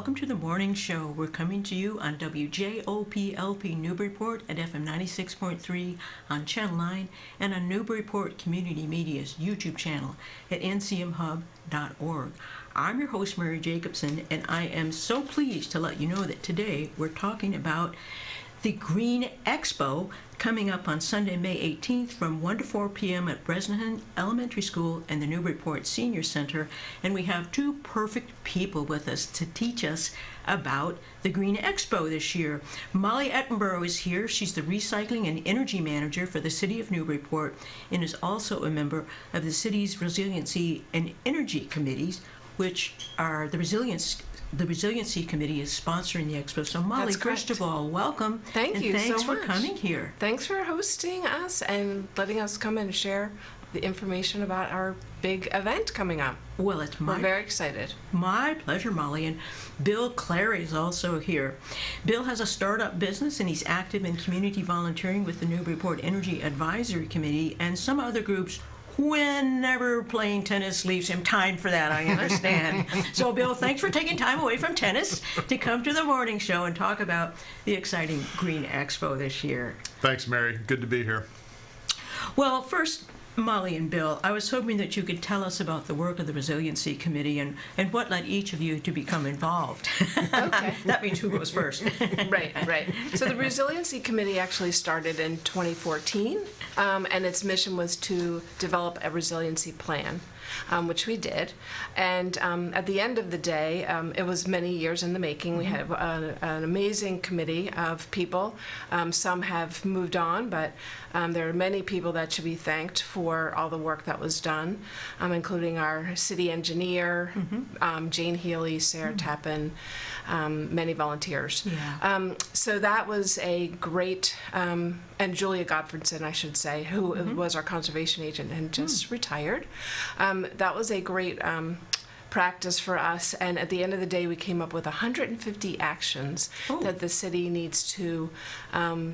welcome to the morning show. We're coming to you on WJOPLP Newburyport at FM 96.3 on Channel 9 and on Newburyport Community Media's YouTube channel at ncmhub.org. I'm your host, Mary Jacobsen, and I am so pleased to let you know that today we're talking about the Green Expo coming up on Sunday, May 18th from 1 to 4 p.m. at Bresnahan Elementary School and the Newburyport Senior Center. And we have two perfect people with us to teach us about the Green Expo this year. Molly Ettenborough is here. She's the Recycling and Energy Manager for the City of Newburyport and is also a member of the city's Resiliency and Energy Committees, which are the Resiliency Committee is sponsoring the expo. So Molly, first of all, welcome. Thank you so much. Thanks for coming here. Thanks for hosting us and letting us come and share the information about our big event coming up. Well, we're very excited. My pleasure, Molly. And Bill Clary is also here. Bill has a startup business and he's active in community volunteering with the Newburyport Energy Advisory Committee and some other groups. Whenever playing tennis leaves him time for that, I understand. So, Bill, thanks for taking time away from tennis to come to the morning show and talk about the exciting Green Expo this year. Thanks, Mary. Good to be here. Well, first, Molly and Bill, I was hoping that you could tell us about the work of the Resiliency Committee and what led each of you to become involved. Okay. That means who goes first. Right. So the Resiliency Committee actually started in 2014, and its mission was to develop a resiliency plan. Which we did. And at the end of the day, it was many years in the making. We had an amazing committee of people. Some have moved on, but there are many people that should be thanked for all the work that was done, including our city engineer, Jane Healy, Sarah Tappan, many volunteers. Yeah. So that was a great, and Julia Godfredson, I should say, who was our conservation agent and just retired. That was a great practice for us, and at the end of the day we came up with 150 actions that the city needs to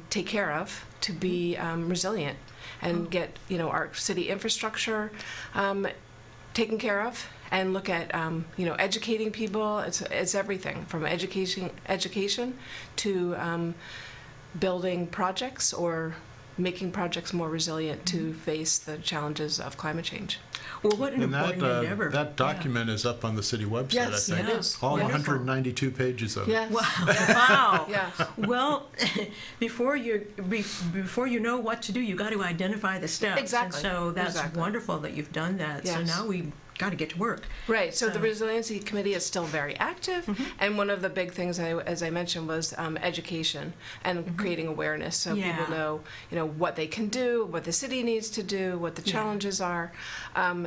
take care of to be resilient and get our city infrastructure taken care of, and look at educating people. It's everything from education to building projects or making projects more resilient to face the challenges of climate change. Well, what an important endeavor. That document is up on the city website, yes, I think. It is. All Wonderful. 192 pages of it. Yes. Wow. Yeah. Well, before you know what to do, you got to identify the steps. Exactly. And so that's wonderful that you've done that. Yes. So now we got to get to work. Right. So the Resiliency Committee is still very active, and one of the big things, as I mentioned, was education and creating awareness, so people know, what they can do, what the city needs to do, what the challenges are.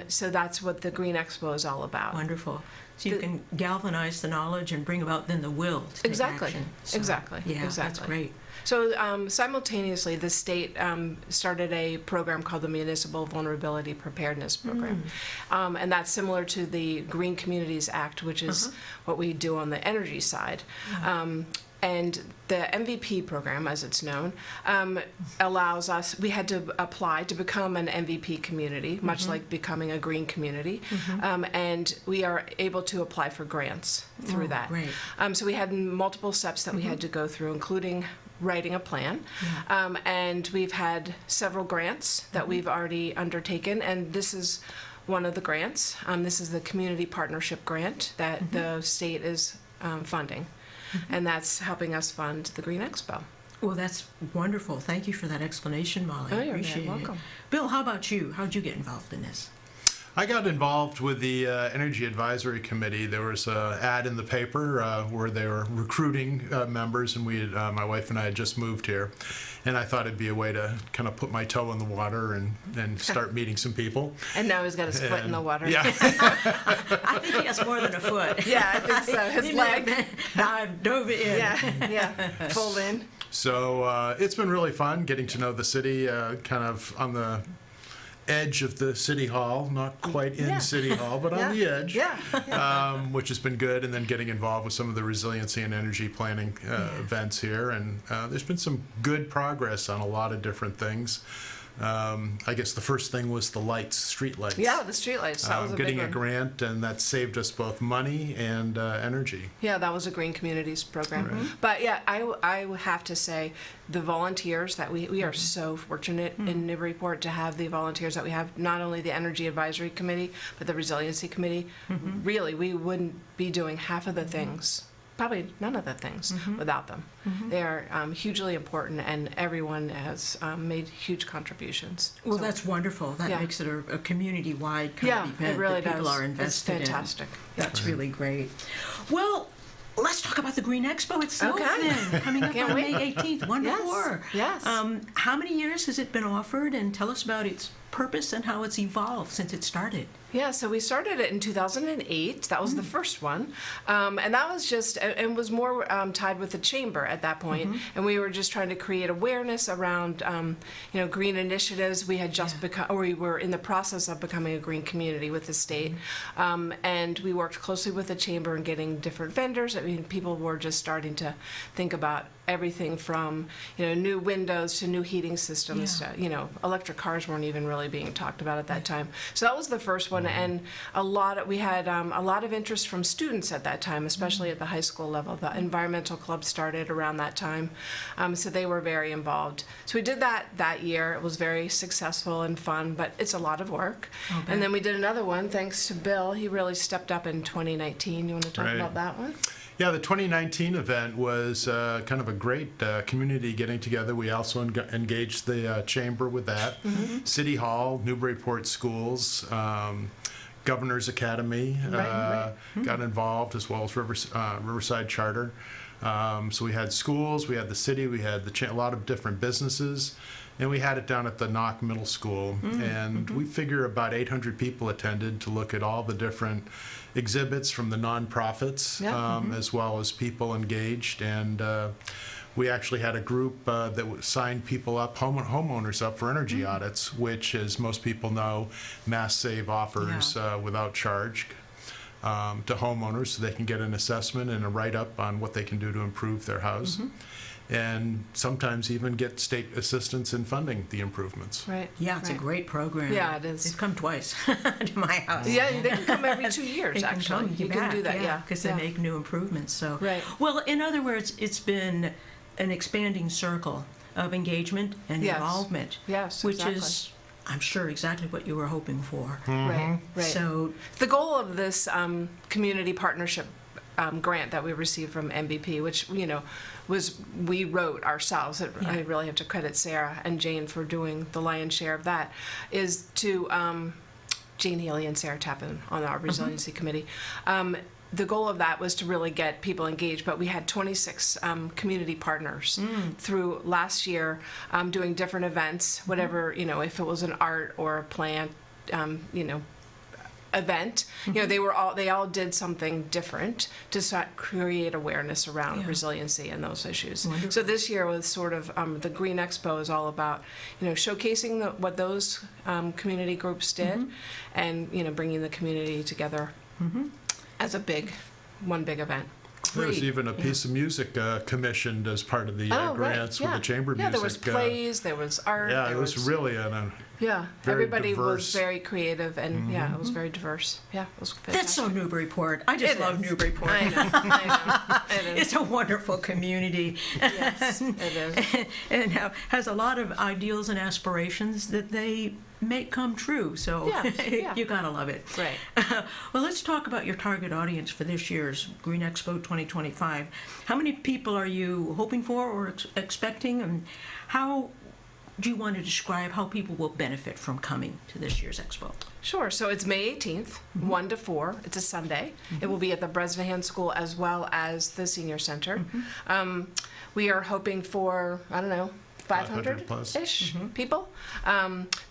So that's what the Green Expo is all about. Wonderful. So you can galvanize the knowledge and bring about then the will to take action. So, Exactly. Yeah, that's great. So simultaneously, the state started a program called the Municipal Vulnerability Preparedness Program. And that's similar to the Green Communities Act, which is what we do on the energy side. And the MVP program, as it's known, allows us, we had to apply to become an MVP community, much like becoming a green community. And we are able to apply for grants through that. Great. So we had multiple steps that we had to go through, including writing a plan. And we've had several grants that we've already undertaken, and this is one of the grants. This is the Community Partnership Grant that the state is funding. And that's helping us fund the Green Expo. Well, that's wonderful. Thank you for that explanation, Molly. Oh, you're Appreciate very welcome. it. Bill, how about you? How'd you get involved in this? I got involved with the Energy Advisory Committee. There was an ad in the paper where they were recruiting members, and my wife and I had just moved here. And I thought it'd be a way to kind of put my toe in the water and start meeting some people. And now he's got his foot in the water. Yeah. I think he has more than a foot. Yeah, I think so. His leg. I've dove in. Yeah, full in. So it's been really fun getting to know the city, kind of on the edge of the city hall, not quite in City Hall, but on the edge, which has been good, and then getting involved with some of the resiliency and energy planning events here, and there's been some good progress on a lot of different things. I guess the first thing was the lights, street lights. Yeah, the streetlights. That was a Getting big a one. grant, and that saved us both money and energy. Yeah, that was a Green Communities program. Right. But yeah, I would have to say the volunteers that we are so fortunate in Newburyport to have the volunteers that we have, not only the Energy Advisory Committee, but the Resiliency Committee. Really, we wouldn't be doing half of the things, probably none of the things, without them. They are hugely important, and everyone has made huge contributions. Well, So- that's wonderful. That Yeah. makes it a community-wide kind Yeah, of event it really that people does. are It's invested in. fantastic. That's really great. Well, let's talk about the Green Expo itself Okay. then, coming up Can't on wait. May 18th, 1 to Yes, 4. yes. How many years has it been offered, and tell us about its purpose and how it's evolved since it started? Yeah, so we started it in 2008. That was the first one. And that was just, and was more tied with the chamber at that point. And we were just trying to create awareness around, green initiatives. We had just become, or we were in the process of becoming a green community with the state. And we worked closely with the chamber and getting different vendors. I mean, people were just starting to think about everything from, new windows to new heating systems Yeah. to, electric cars weren't even really being talked about at that time. So that was the first one, and we had a lot of interest from students at that time, especially at the high school level. The environmental club started around that time, so they were very involved. So we did that year. It was very successful and fun, but it's a lot of work. And then we did another one thanks to Bill. He really stepped up in 2019. You want to talk Right. about that one? Yeah, the 2019 event was kind of a great community getting together. We also engaged the chamber with that. City Hall, Newburyport Schools, Governor's Academy got involved, as well as Riverside Charter. So we had schools, we had the city, we had a lot of different businesses, and we had it down at the Knock Middle School. And we figure about 800 people attended to look at all the different exhibits from the nonprofits, as well as people engaged. And we actually had a group that signed people up, homeowners up for energy audits, which, as most people know, Mass Save offers without charge to homeowners, so they can get an assessment and a write-up on what they can do to improve their house. And sometimes even get state assistance in funding the improvements. Right. Yeah, it's a right. great program. Yeah, it is. They've come twice to my house. Yeah, they can come every 2 years, They can actually. come You can do that, yeah. because yeah. they make new improvements. So, Right. well, in other words, it's been an expanding circle of engagement and Yes. involvement, Yes, which exactly. is, I'm sure, exactly what you were hoping for. Right, right. So, The goal of this community partnership grant that we received from MVP, which, we wrote ourselves. I really have to credit Sarah and Jane for doing the lion's share of that, is to, Jane Healy and Sarah Tappan on our resiliency committee. The goal of that was to really get people engaged, but we had 26 community partners through last year doing different events, whatever, if it was an art or a plant, event. They all did something different to create awareness around resiliency and those issues. Wonderful. So this year was sort of the Green Expo is all about showcasing what those community groups did, and bringing the community together as one big event. There was Great. even a piece of music commissioned as part of the Right, grants with the chamber yeah, music. there was plays, there was art. Yeah, there it was really yeah. very Everybody diverse. was very creative, and it was very diverse. Yeah, it was fantastic. that's so Newburyport. I just It love is. Newburyport. I know. It is. It's a wonderful community. Yes, it is. and has a lot of ideals and aspirations that they make come true. So Yeah. you gotta love it. Right. Well, let's talk about your target audience for this year's Green Expo 2025. How many people are you hoping for or expecting, and how do you want to describe how people will benefit from coming to this year's expo? Sure. So it's May 18th, 1 to 4. It's a Sunday. It will be at the Bresnahan School as well as the Senior Center. We are hoping for, 500-ish people.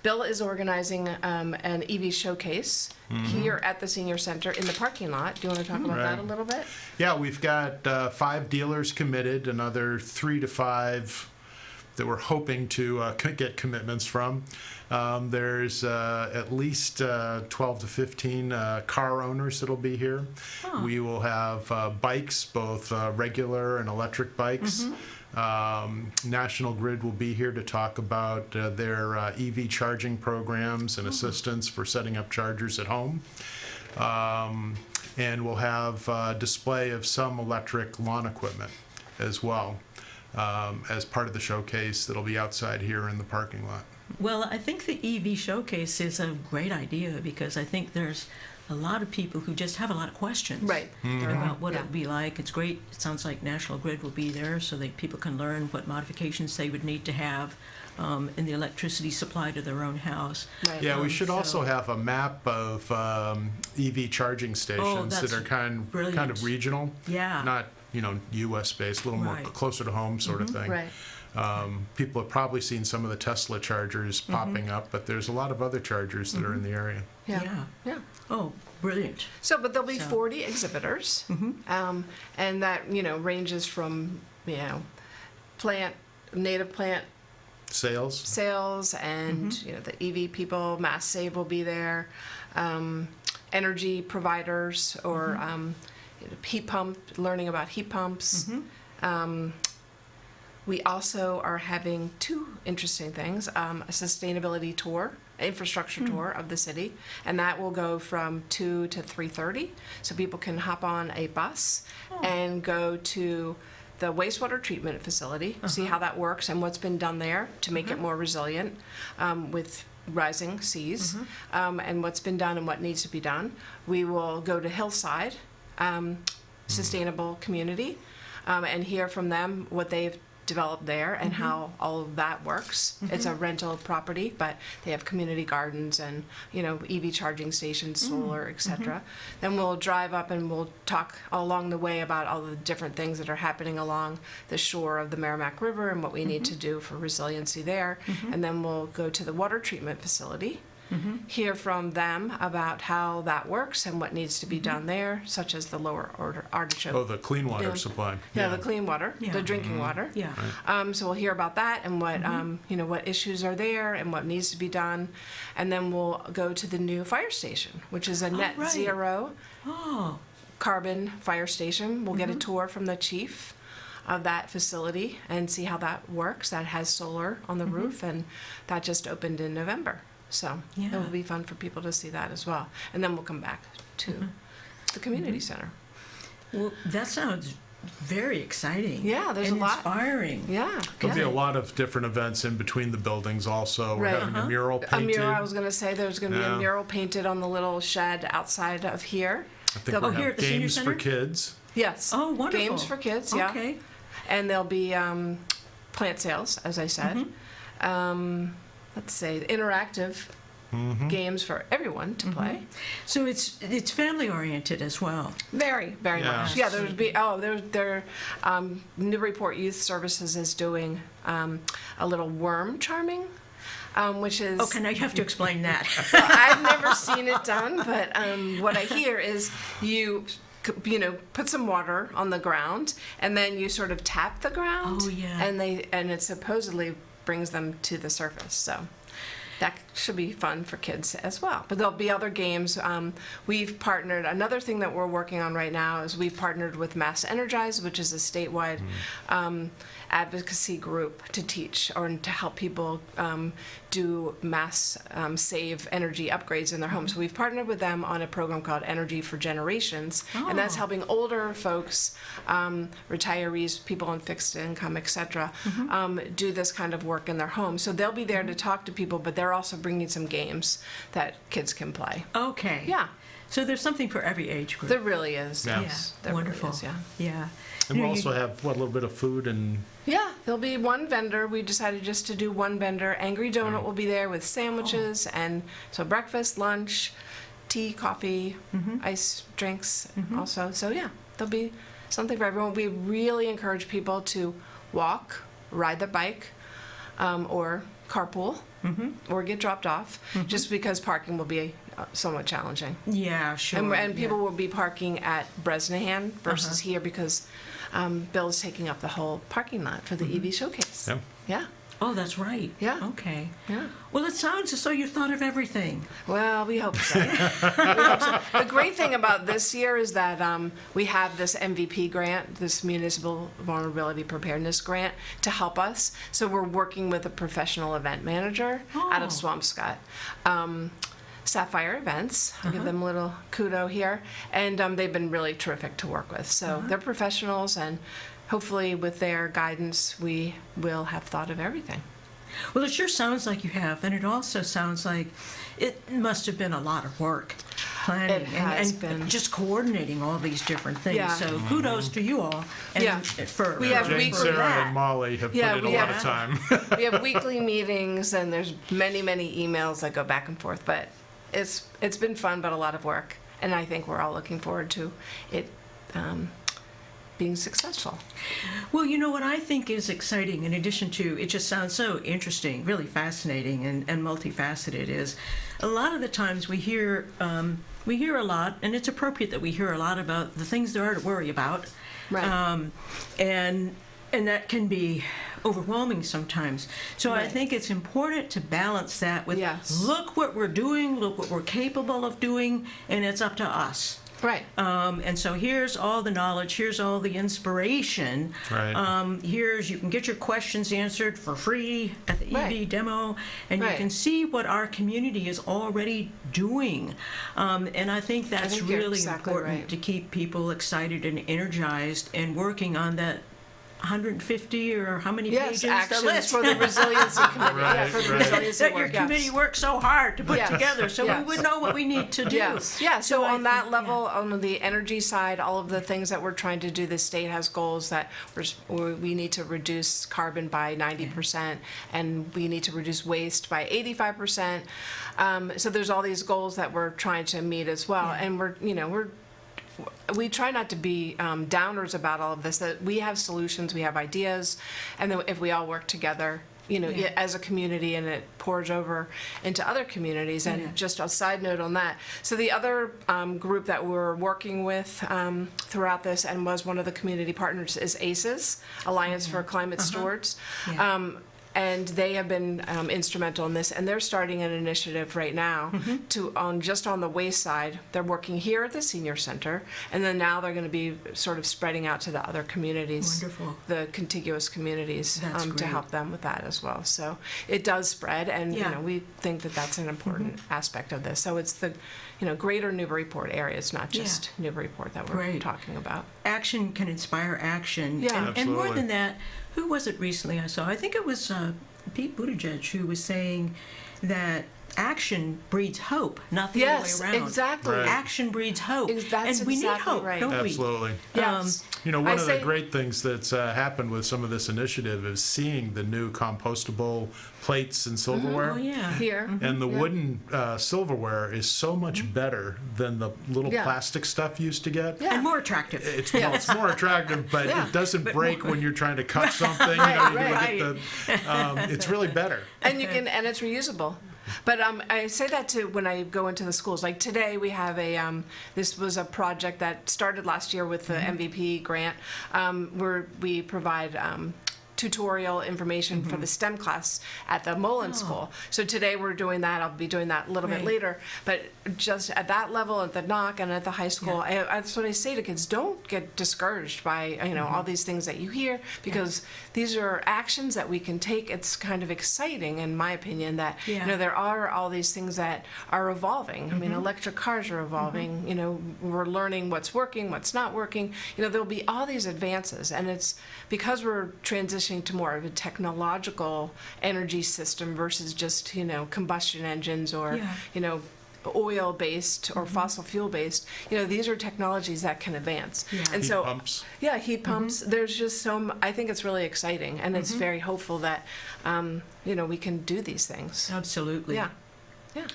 Bill is organizing an EV showcase here at the Senior Center in the parking lot. Do you want to talk about that a little bit? Yeah, we've got 5 dealers committed, another 3 to 5 that we're hoping to get commitments from. There's at least 12 to 15 car owners that'll be here. We will have bikes, both regular and electric bikes. National Grid will be here to talk about their EV charging programs and assistance for setting up chargers at home. And we'll have a display of some electric lawn equipment as well as part of the showcase that'll be outside here in the parking lot. Well, I think the EV showcase is a great idea because I think there's a lot of people who just have a lot of questions Right. about what Yeah. it would be like. It's great. It sounds like National Grid will be there so that people can learn what modifications they would need to have in the electricity supply to their own house. Right. Yeah, we should So- also have a map of EV charging stations that that's are kind of brilliant. regional, Yeah. not U.S. based, a little more Right. closer to home sort of thing. Right. People have probably seen some of the Tesla chargers popping up, but there's a lot of other chargers that are in the area. Yeah. Yeah. Yeah. Oh, brilliant. So, but there'll be So- 40 exhibitors, and that ranges from native plant Sales? sales, and the EV people. Mass Save will be there, energy providers or heat pump, learning about heat pumps. We also are having two interesting things: a sustainability tour, infrastructure tour of the city, and that will go from 2 to 3:30, so people can hop on a bus and go to the wastewater treatment facility, see how that works and what's been done there to make it more resilient with rising seas, and what's been done and what needs to be done. We will go to Hillside Sustainable Community and hear from them what they've developed there and how all of that works. It's a rental property, but they have community gardens and EV charging stations, solar, etc. Then we'll drive up and we'll talk along the way about all the different things that are happening along the shore of the Merrimack River and what we need to do for resiliency there. And then we'll go to the water treatment facility, hear from them about how that works and what needs to be done there, such as the lower order artichoke. Oh, the clean water Yeah. supply. Yeah, the clean water, Yeah. the drinking water. Yeah. So we'll hear about that and what what issues are there and what needs to be done, and then we'll go to the new fire station, which is a net right. zero Oh, carbon fire station. We'll get a tour from the chief of that facility and see how that works. That has solar on the roof, and that just opened in November. So it Yeah. will be fun for people to see that as well. And then we'll come back to the community center. well, that sounds very exciting. Yeah, there's and a lot. inspiring. Yeah. There'll be yeah. a lot of different events in between the buildings also. We're Right. having a mural A painted. mural, I was going to say, there's going to be Yeah. a mural painted on the little shed outside of here. I think They'll- we're here at the senior games center? for kids. Yes. Oh, wonderful. Games for kids, yeah. Okay. And there'll be plant sales, as I said. Let's say interactive games for everyone to play. So it's family oriented as well. Very, very Yeah. much. Yeah, there'd be, Newburyport Youth Services is doing a little worm charming, which is... Oh, can I have to explain that? I've never seen it done, but what I hear is you put some water on the ground, and then you sort of tap the ground. Oh, yeah. And it supposedly brings them to the surface. So that should be fun for kids as well. But there'll be other games. We've partnered. Another thing that we're working on right now is we've partnered with Mass Energize, which is a statewide advocacy group to teach or to help people do mass save energy upgrades in their homes. So we've partnered with them on a program called Energy for Generations, and that's Oh. helping older folks, retirees, people on fixed income, etc., do this kind of work in their homes. So they'll be there to talk to people, but they're also bringing some games that kids can play. Okay. Yeah, So there's something for every age group. there really is. Yeah. Yes, Yeah, there really wonderful. is, yeah. Yeah. And You we'll know, also have, a little bit of food and Yeah, there'll be one vendor. We decided just to do one vendor. Angry Donut will be there with sandwiches, and so breakfast, lunch, tea, coffee, ice drinks also. So yeah, there'll be something for everyone. We really encourage people to walk, ride their bike, or carpool, or get dropped off, just because parking will be somewhat challenging. Yeah, sure. And people yeah. will be parking at Bresnahan versus here because Bill's taking up the whole parking lot for the EV showcase. Yeah. Yeah. Oh, that's right. Yeah. Okay. Yeah. Well, it sounds as though you thought of everything. Well, we hope so. We hope so. The great thing about this year is that we have this MVP grant, this Municipal Vulnerability Preparedness Grant, to help us. So we're working with a professional event manager out Oh. of Swampscott. Sapphire Events, I'll give them a little kudo here, and they've been really terrific to work with. So they're professionals, and hopefully with their guidance, we will have thought of everything. Well, it sure sounds like you have, and it also sounds like it must have been a lot of work planning It has and been. just coordinating all these different things. Yeah. So kudos to you all. And Yeah. for We have for Jane, weekly- Sarah, that. and Molly have Yeah, put in we a lot have- of time. We have weekly meetings, and there's many emails that go back and forth, but it's been fun, but a lot of work, and I think we're all looking forward to it being successful. Well, you know what I think is exciting, in addition to, it just sounds so interesting, really fascinating and multifaceted, is a lot of the times we hear a lot, and it's appropriate that we hear a lot about the things there are to worry about. Right. And that can be overwhelming sometimes. So I Right. think it's important to balance that with, Yes. look what we're doing, look what we're capable of doing, and it's up to us. Right. And so here's all the knowledge, here's all the inspiration. Right. You can get your questions answered for free at the EV Right. demo, and you Right. can see what our community is already doing. And I think that's think you're really exactly important right. to keep people excited and energized and working on that 150 or how many Yes, pages the actions list for the resiliency committee. Yeah, Right, for the right. resiliency that your work, yes. committee worked so hard to put Yes, together, so we yes. would know what we need to do. Yes. Yeah. So I on that think- level, on the energy side, all of the things that we're trying to do, the state has goals that we need to reduce carbon by 90%, and we need to reduce waste by 85%. So there's all these goals that we're trying to meet as well, and we try not to be downers about all of this, that we have solutions, we have ideas, and then if we all work together, Yeah. as a community, and it pours over into other communities. And Yeah. just a side note on that, so the other group that we're working with throughout this, and was one of the community partners, is ACES, Alliance for Climate Stewards. Yeah. And they have been instrumental in this, and they're starting an initiative right now to, just on the waste side, they're working here at the senior center, and then now they're going to be sort of spreading out to the other communities, Wonderful. the contiguous communities, That's to great. help them with that as well. So it does spread, and Yeah. we think that that's an important aspect of this. So it's the Greater Newburyport area. It's not just Newburyport that we're Great. talking about. Action can inspire action. Yeah. And more Absolutely. than that, who was it recently I saw? I think it was Pete Buttigieg who was saying that action breeds hope, not the Yes, other way around. exactly. Right. Action breeds hope. That's and we need exactly hope, right. don't we? Absolutely. Yes. One I of the say- great things that's happened with some of this initiative is seeing the new compostable plates and silverware. Oh, yeah. Here. And the Yeah. wooden silverware is so much better than the little Yeah. plastic stuff you used to get. Yeah. And more attractive. It's more attractive, but Yeah. it doesn't break when you're trying to cut something. Right, you right. look at it's really better. And and it's reusable. But I say that too when I go into the schools. Like today, we have this was a project that started last year with the MVP grant, where we provide tutorial information for the STEM class at the Mullen School. So today we're doing that. I'll be doing that a little bit Right. later. But just at that level, at the NOC and at the high school, that's what I say to kids: don't get discouraged by all these things that you hear, because these are actions that we can take. It's kind of exciting, in my opinion, that Yeah. there are all these things that are evolving. I mean, electric cars are evolving. We're learning what's working, what's not working. There'll be all these advances, and it's because we're transitioning to more of a technological energy system versus just combustion engines or Yeah. oil based or fossil fuel based. These are technologies that can advance. Yeah. And Heat so pumps. yeah, heat pumps. There's just I think it's really exciting, and it's very hopeful that we can do these things. Absolutely. Yeah. Yeah.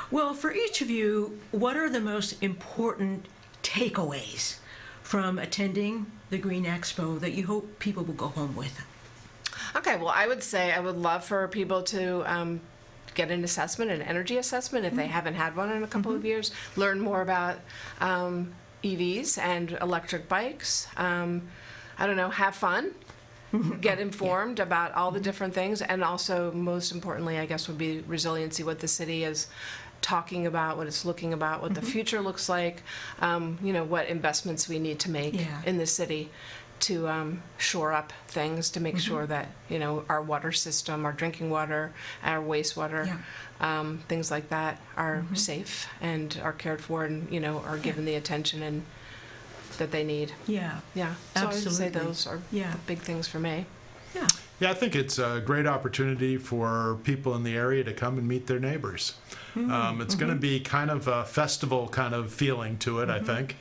Well, for each of you, what are the most important takeaways from attending the Green Expo that you hope people will go home with? Okay, well, I would say I would love for people to get an assessment, an energy assessment, if they haven't had one in a couple of years, learn more about EVs and electric bikes. Have fun. get informed about all the different things, and also most importantly, I guess, would be resiliency, what the city is talking about, what it's looking about, what the future looks like, what investments we need to make in the city to shore up things, to make sure that, our water system, our drinking water, our wastewater, things like that are safe and are cared for and, are given the attention and that they need. Yeah. Yeah. So I would say Absolutely. those are the big things for me. Yeah. Yeah, I think it's a great opportunity for people in the area to come and meet their neighbors. It's going to be kind of a festival kind of feeling to it, I think.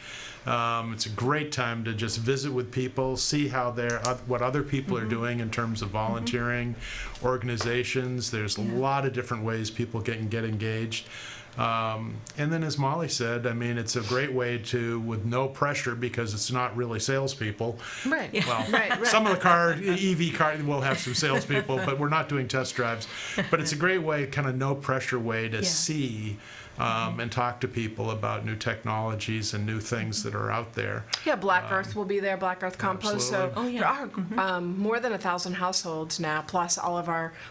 It's a great time to just visit with people, see how what other people are doing in terms of volunteering, organizations. There's a lot of different ways people can get engaged. And then, as Molly said, I mean, it's a great way to, with no pressure, because it's not really salespeople. Right. Well, Right. some of the EV car will have some salespeople, but we're not doing test drives. But it's a great way, kind of no pressure way to see and talk to people about new technologies and new things that are out there. Yeah, Black Earth will be there, Black Earth Compost. absolutely. So there are more than 1,000 households now, plus all of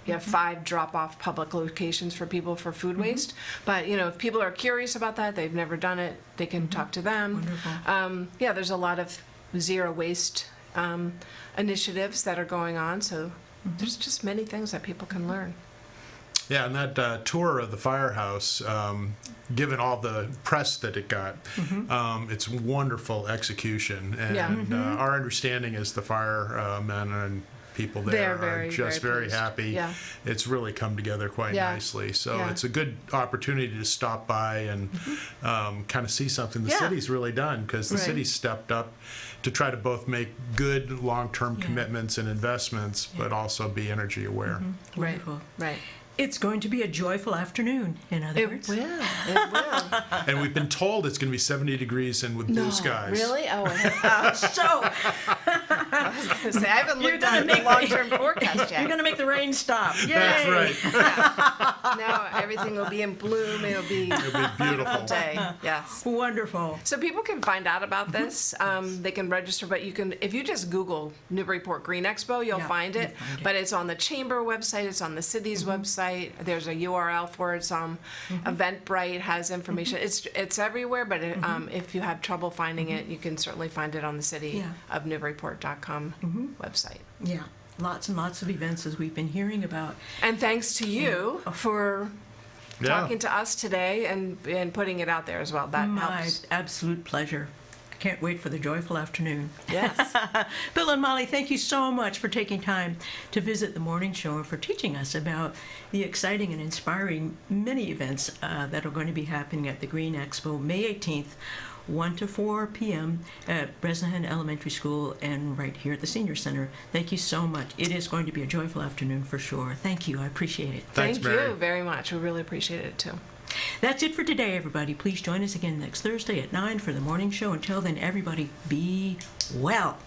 we have 5 drop-off public locations for people for food waste. But, if people are curious about that, they've never done it, they can talk to them. Wonderful. There's a lot of zero waste initiatives that are going on. So there's just many things that people can learn. Yeah, and that tour of the firehouse, given all the press that it got, it's wonderful execution. And our understanding is the firemen and people there are just very pleased. happy. Yeah. It's really come together quite nicely. So it's a good opportunity to stop by and kind of see something the city's really done, because the city's stepped up to try to both make good long-term commitments and investments, but also be energy aware. Wonderful. Right. It's going to be a joyful afternoon, in other It words. will. It will. And we've been told it's going to be 70 degrees and with blue skies. Really? Oh, So, I was going to say, I haven't looked gonna at the make- long-term forecast you're yet. going to make the rain stop. Yay! That's right. No, everything will be in bloom. It'll be It'll be beautiful. day. Yes. Wonderful. So people can find out about this. They can register, but you can, if you just Google Newburyport Green Expo, you'll find it. you'll find it. But it's on the chamber website. It's on the city's website. There's a URL for it. It's Eventbrite has information. It's everywhere. But if you have trouble finding it, you can certainly find it on the city of Newburyport.com website. Yeah. Lots and lots of events, as we've been hearing about. And thanks to you for talking to us today and putting it out there as well. That My helps. absolute pleasure. I can't wait for the joyful afternoon. Yes. Bill and Molly, thank you so much for taking time to visit the morning show and for teaching us about the exciting and inspiring many events that are going to be happening at the Green Expo May 18th, 1 to 4 p.m. at Bresnahan Elementary School and right here at the Senior Center. Thank you so much. It is going to be a joyful afternoon for sure. Thank you. I appreciate it. Thanks, Thank Mary. you very much. We really appreciate it too. That's it for today, everybody. Please join us again next Thursday at 9 for the morning show. Until then, everybody, be well.